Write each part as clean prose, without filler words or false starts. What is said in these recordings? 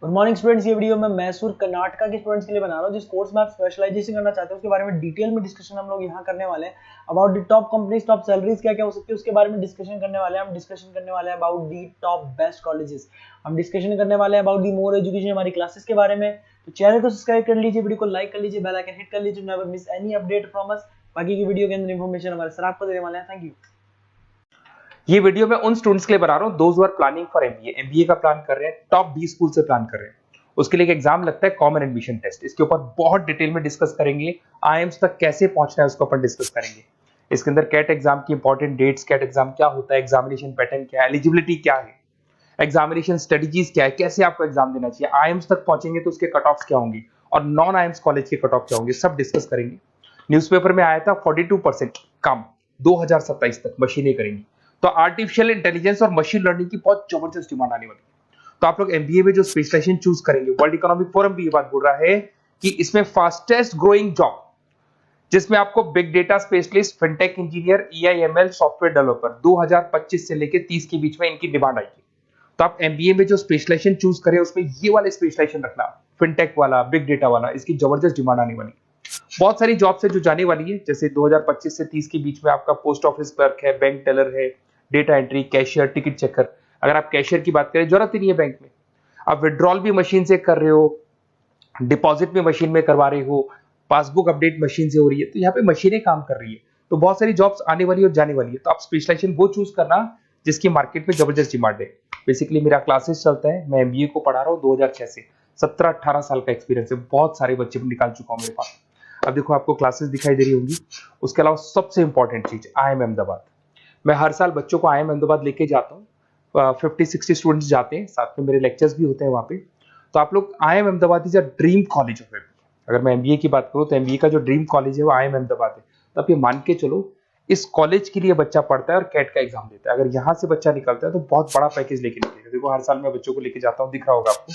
Good morning students. ये video मैं मैसूर कर्नाटका के स्टूडेंट्स के लिए बना रहा हूँ जिस कोर्स में आप स्पेशलाइजेशन करना चाहते हो उसके बारे में डिटेल में डिस्कशन हम लोग यहाँ करने वाले हैं। About the top companies, top salaries क्या क्या हो सकती है उसके बारे में डिस्कशन करने वाले हैं। हम डिस्कशन करने वाले हैं about the top best colleges. हम डिस्कशन करने वाले हैं अबाउट दी मोर एजुकेशन, हमारी क्लासेस के बारे में। तो चैनल को सब्सक्राइब कर लीजिए, वीडियो को लाइक कर लीजिए, बेल आइकन हिट कर लीजिए, never miss any update from us. बाकी की वीडियो के अंदर इन्फॉर्मेशन हमारे सर आपको देने वाले हैं। Thank you. ये वीडियो मैं उन स्टूडेंट्स के लिए बना रहा हूँ those who are planning for MBA का प्लान कर रहे हैं, टॉप 20 स्कूल से प्लान कर रहे हैं। उसके लिए एक एग्जाम लगता है कॉमन एडमिशन टेस्ट। इसके ऊपर बहुत डिटेल में डिस्कस करेंगे। आईएम्स तक कैसे पहुंचना है उसको अपन डिस्कस करेंगे। इसके अंदर कैट एग्जाम की इंपॉर्टेंट डेट्स, कैट एग्जाम क्या होता है, एग्जामिनेशन पैटर्न क्या है, एलिजिबिलिटी क्या है, एग्जामिनेशन स्ट्रेटजीज क्या है, कैसे आपको एग्जाम देना चाहिए, आईएम्स तक पहुंचेंगे तो उसके कट ऑफ क्या होंगे और नॉन आईएम्स कॉलेज के कट ऑफ क्या होंगे, सब डिस्कस करेंगे। न्यूज़पेपर में आया था 42% कम 2027 तक मशीनें करेंगी। तो आर्टिफिशियल इंटेलिजेंस और मशीन लर्निंग की बहुत जबरदस्त डिमांड आने वाली है। तो आप लोग एमबीए में जो स्पेशलाइजेशन चूज करेंगे, वर्ल्ड इकोनॉमिक फोरम भी ये बात बोल रहा है कि इसमें फास्टेस्ट ग्रोइंग जॉब जिसमें आपको big data specialist, fintech engineer, AIML software developer 2025 से लेकर 30 के बीच में इनकी डिमांड आएगी। तो आप एमबीए में जो स्पेशलाइजेशन चूज करें उसमें ये वाले स्पेशलाइजेशन रखना, फिनटेक वाला, बिग डेटा वाला, इसकी जबरदस्त डिमांड आने वाली है। बहुत सारी जॉब्स है जो जाने वाली है, जैसे 2025 से 30 के बीच में आपका पोस्ट ऑफिस क्लर्क है, बैंक टेलर है, data entry, cashier, ticket checker. अगर आप कैशियर की बात करें, जरूरत ही नहीं है बैंक में, आप विड्रॉल भी मशीन से कर रहे हो, डिपॉजिट भी मशीन में करवा रहे हो, पासबुक अपडेट मशीन से हो रही है, तो यहाँ पे मशीनें काम कर रही है। तो बहुत सारी जॉब्स आने वाली और जाने वाली है। तो आप स्पेशलाइजेशन वो चूज करना जिसकी मार्केट में जबरदस्त डिमांड है। बेसिकली मेरा क्लासेस चलता है, मैं एमबीए को पढ़ा रहा हूँ 2006 से। 17-18 साल का एक्सपीरियंस है, बहुत सारे बच्चे निकाल चुका हूँ मेरे पास। अब देखो आपको क्लासेस दिखाई दे रही होंगी। उसके अलावा सबसे इंपॉर्टेंट चीज आईएम अहमदाबाद। मैं हर साल बच्चों को आईएम अहमदाबाद लेके जाता हूँ। 50-60 स्टूडेंट्स जाते हैं, साथ में मेरे लेक्चर्स भी होते हैं वहाँ पे। तो आप लोग, IIM Ahmedabad is a dream college of MBA. अगर मैं एमबीए की बात करूँ तो एमबीए का जो ड्रीम कॉलेज है वो आईएम अहमदाबाद है। तो आप ये मान के चलो, इस कॉलेज के लिए बच्चा पढ़ता है और कैट का एग्जाम देता है। अगर यहाँ से बच्चा निकलता है तो बहुत बड़ा पैकेज लेके निकलेगा। देखो हर साल मैं बच्चों को लेके जाता हूँ, दिख रहा होगा आपको।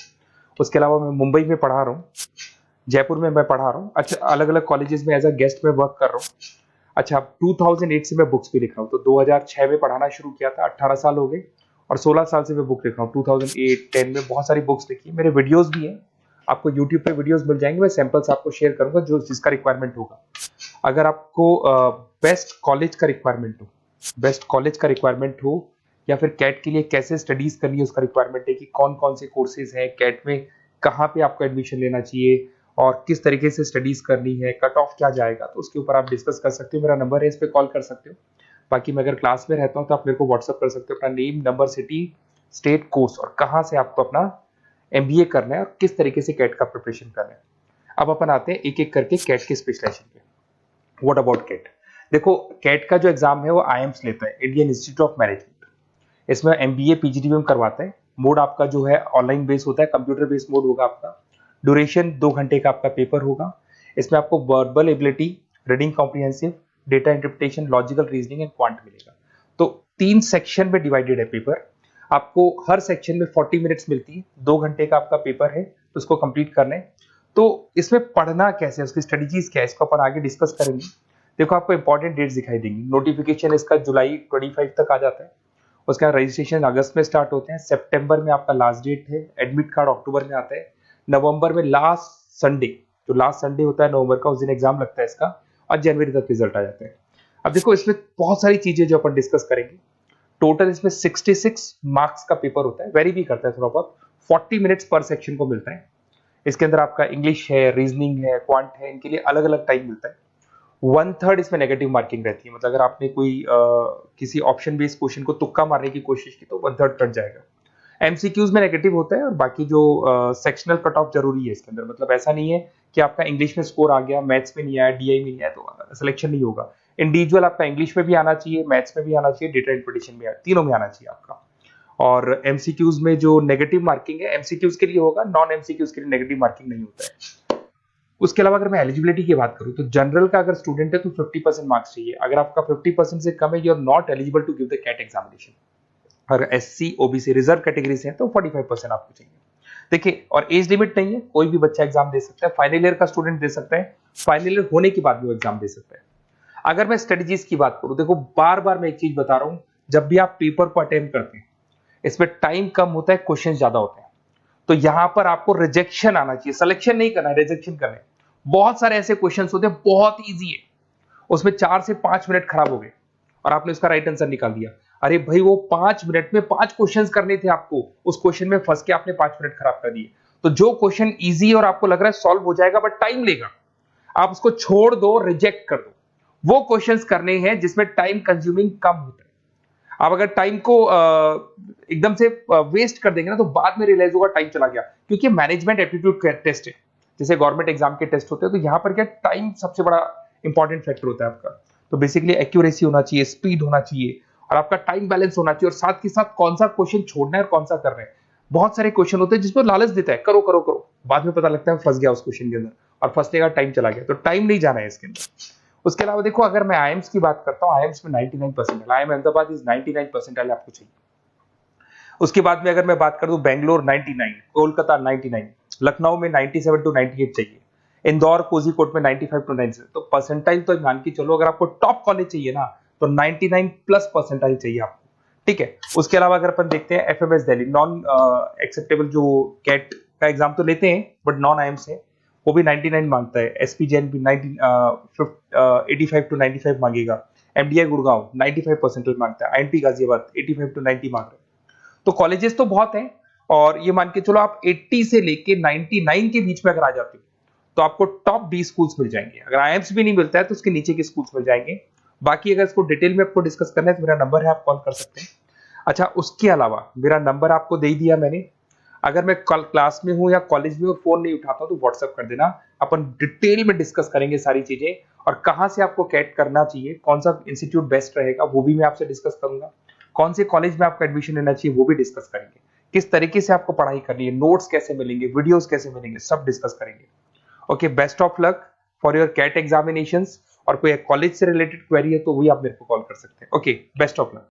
उसके अलावा मैं मुंबई में पढ़ा रहा हूँ, जयपुर में मैं पढ़ा रहा हूँ। अच्छा, अलग अलग कॉलेजेस में एज अ गेस्ट में वर्क कर रहा हूँ। अच्छा, 2008 से मैं बुक्स भी लिख रहा हूँ। तो 2006 में पढ़ाना शुरू किया था, 18 साल हो गए, और 16 साल से मैं बुक लिख रहा हूँ। 2008-10 में बहुत सारी बुक्स लिखी, मेरे वीडियोस भी हैं, आपको यूट्यूब पे वीडियोस मिल जाएंगे। मैं सैंपल्स आपको शेयर करूंगा जो जिसका रिक्वायरमेंट होगा। अगर आपको बेस्ट कॉलेज का रिक्वायरमेंट हो, बेस्ट कॉलेज का रिक्वायरमेंट हो, या फिर कैट के लिए कैसे स्टडीज करनी है उसका रिक्वायरमेंट है कि कौन कौन से कोर्सेज हैं कैट में, कहाँ पे आपको एडमिशन लेना चाहिए और किस तरीके से स्टडीज करनी है, कट ऑफ क्या जाएगा, तो उसके ऊपर आप डिस्कस कर सकते हो। मेरा नंबर है, इस पर कॉल कर सकते हो। बाकी मैं अगर क्लास में रहता हूँ तो आप मेरे को व्हाट्सअप कर सकते हो, अपना name, number, city, state, course और कहाँ से आपको अपना एमबीए करना है और किस तरीके से कैट का प्रिपरेशन करना है। अब अपन आते हैं एक एक करके कैट के स्पेशलाइजेशन पे। What about CAT? देखो, कैट का जो एग्जाम है वो आईएम्स लेता है, इंडियन इंस्टीट्यूट ऑफ मैनेजमेंट। इसमें एमबीए पीजीडीएम करवाता है। मोड आपका जो है ऑनलाइन बेस होता है, कंप्यूटर बेस्ड मोड होगा आपका। ड्यूरेशन 2 घंटे का आपका पेपर होगा। इसमें आपको verbal ability, reading comprehensive, data interpretation, logical reasoning and quant मिलेगा। तो 3 सेक्शन में डिवाइडेड है पेपर। आपको हर सेक्शन में 40 मिनट्स मिलती है। 2 घंटे का आपका पेपर है, तो उसको कंप्लीट करना है। तो इसमें पढ़ना कैसे है, उसकी स्ट्रेटजीज क्या है, इसको अपन आगे डिस्कस करेंगे। देखो आपको इंपॉर्टेंट डेट्स दिखाई देंगी। नोटिफिकेशन इसका जुलाई 25 तक आ जाता है। उसका रजिस्ट्रेशन अगस्त में स्टार्ट होते हैं, सितंबर में आपका लास्ट डेट है, एडमिट कार्ड अक्टूबर में आता है, नवंबर में लास्ट संडे, जो लास्ट संडे होता है नवंबर का, उस दिन एग्जाम लगता है इसका, और जनवरी तक रिजल्ट आ जाता है। अब देखो इसमें बहुत सारी चीजें जो अपन डिस्कस करेंगे। टोटल इसमें 66 मार्क्स का पेपर होता है, वेरी भी करता है थोड़ा बहुत। 40 मिनट्स पर सेक्शन को मिलता है। इसके अंदर आपका इंग्लिश है, रीजनिंग है, क्वांट है, इनके लिए अलग अलग टाइम मिलता है। 1/3 इसमें नेगेटिव मार्किंग रहती है, मतलब अगर आपने कोई किसी ऑप्शन बेस्ड क्वेश्चन को तुक्का मारने की कोशिश की तो 1/3 कट जाएगा। एमसीक्यूज में नेगेटिव होता है, और बाकी जो सेक्शनल कट ऑफ जरूरी है इसके अंदर। मतलब ऐसा नहीं है कि आपका इंग्लिश में स्कोर आ गया, मैथ्स में नहीं आया, डीआई में नहीं आया तो सिलेक्शन नहीं होगा। इंडिविजुअल आपका इंग्लिश में भी आना चाहिए, मैथ्स में भी आना चाहिए, डेटा इंटरप्रिटेशन में, तीनों में आना चाहिए आपका। और एमसीक्यूज में जो नेगेटिव मार्किंग है एमसीक्यूज के लिए होगा, नॉन एमसीक्यूज के लिए नेगेटिव मार्किंग नहीं होता है। उसके अलावा अगर मैं एलिजिबिलिटी की बात करूं तो जनरल का अगर स्टूडेंट है तो 50% मार्क्स चाहिए। अगर आपका 50% से कम है, you are not eligible to give the CAT examination. अगर एससी, ओबीसी, रिजर्व कैटेगरी से है तो 45% आपको चाहिए। देखिए, और एज लिमिट नहीं है, कोई भी बच्चा एग्जाम दे सकता है। फाइनल ईयर का स्टूडेंट दे सकता है, फाइनल ईयर होने के बाद भी वो एग्जाम दे सकता है। अगर मैं स्ट्रेटजीज की बात करूं, देखो बार बार मैं एक चीज बता रहा हूं, जब भी आप पेपर को अटेम्प्ट करते हैं इसमें टाइम कम होता है, क्वेश्चन ज्यादा होते हैं। तो यहां पर आपको रिजेक्शन आना चाहिए, सिलेक्शन नहीं करना है, रिजेक्शन करना है। बहुत सारे ऐसे क्वेश्चंस होते हैं, बहुत इजी है, उसमें 4 से 5 मिनट खराब हो गए और आपने उसका राइट आंसर निकाल दिया। अरे भाई वो 5 मिनट में 5 क्वेश्चंस करने थे आपको, उस क्वेश्चन में फंस के आपने 5 मिनट खराब कर दिए। तो जो क्वेश्चन इजी और आपको लग रहा है सॉल्व हो जाएगा बट टाइम लेगा, आप उसको छोड़ दो, रिजेक्ट कर दो। वो क्वेश्चंस करने हैं जिसमें टाइम कंज्यूमिंग कम होता है। आप अगर टाइम को एकदम से वेस्ट कर देंगे ना, तो बाद में रियलाइज होगा टाइम चला गया, क्योंकि मैनेजमेंट एप्टीट्यूड टेस्ट है, जैसे गवर्नमेंट एग्जाम के टेस्ट होते हैं। तो यहां पर क्या टाइम सबसे बड़ा इंपॉर्टेंट फैक्टर होता है आपका। तो बेसिकली एक्यूरेसी होना चाहिए, स्पीड होना चाहिए और आपका टाइम बैलेंस होना चाहिए, और साथ के साथ कौन सा क्वेश्चन छोड़ना है और कौन सा करना है। बहुत सारे क्वेश्चन होते हैं जिसमें लालच देता है, करो करो करो, बाद में पता लगता है फंस गया उस क्वेश्चन के अंदर, और फंसने का टाइम चला गया। तो टाइम नहीं जाना है इसके अंदर। उसके अलावा देखो, अगर मैं आईएम्स की बात करता हूँ, आईएम्स में 99% आईएम अहमदाबाद इज 99% आपको चाहिए। उसके बाद में अगर मैं बात कर दूं, बेंगलोर 99, कोलकाता 99, लखनऊ में 97 टू 98 चाहिए, इंदौर कोझीकोड में 95 टू 97। तो परसेंटाइल तो मान के चलो, अगर आपको टॉप कॉलेज चाहिए ना, तो 99 प्लस परसेंटाइल चाहिए आपको, ठीक है। उसके अलावा अगर अपन देखते हैं एफएमएस दिल्ली, नॉन एक्सेप्टेबल जो कैट का एग्जाम तो लेते हैं बट नॉन आईएम्स है, वो भी 99 मांगता है। एसपी जैन भी 85 टू 95 मांगेगा। एमडीआई गुड़गांव 95 परसेंटाइल मांगता है। आईएनटी गाजियाबाद 85 टू 90 मांग रहे हैं। तो कॉलेजेस तो बहुत हैं, और ये मान के चलो आप 80 से लेके 99 के बीच में अगर आ जाते हो तो आपको टॉप 20 स्कूल्स मिल जाएंगे। अगर आईएम्स भी नहीं मिलता है तो उसके नीचे के स्कूल्स मिल जाएंगे। बाकी अगर इसको डिटेल में आपको डिस्कस करना है तो मेरा नंबर है, आप कॉल कर सकते हैं। अच्छा, उसके अलावा मेरा नंबर आपको दे दिया मैंने, अगर मैं कल क्लास में हूं या कॉलेज में फोन नहीं उठाता तो व्हाट्सएप कर देना, अपन डिटेल में डिस्कस करेंगे सारी चीजें, और कहां से आपको कैट करना चाहिए, कौन सा इंस्टीट्यूट बेस्ट रहेगा वो भी मैं आपसे डिस्कस करूंगा, कौन से कॉलेज में आपको एडमिशन लेना चाहिए वो भी डिस्कस करेंगे, किस तरीके से आपको पढ़ाई करनी है, नोट्स कैसे मिलेंगे, वीडियोस कैसे मिलेंगे, सब डिस्कस करेंगे। Okay, best of luck for your CAT examinations. और कोई कॉलेज से रिलेटेड क्वेरी है तो वही आप मेरे को कॉल कर सकते हैं। Okay, best of luck.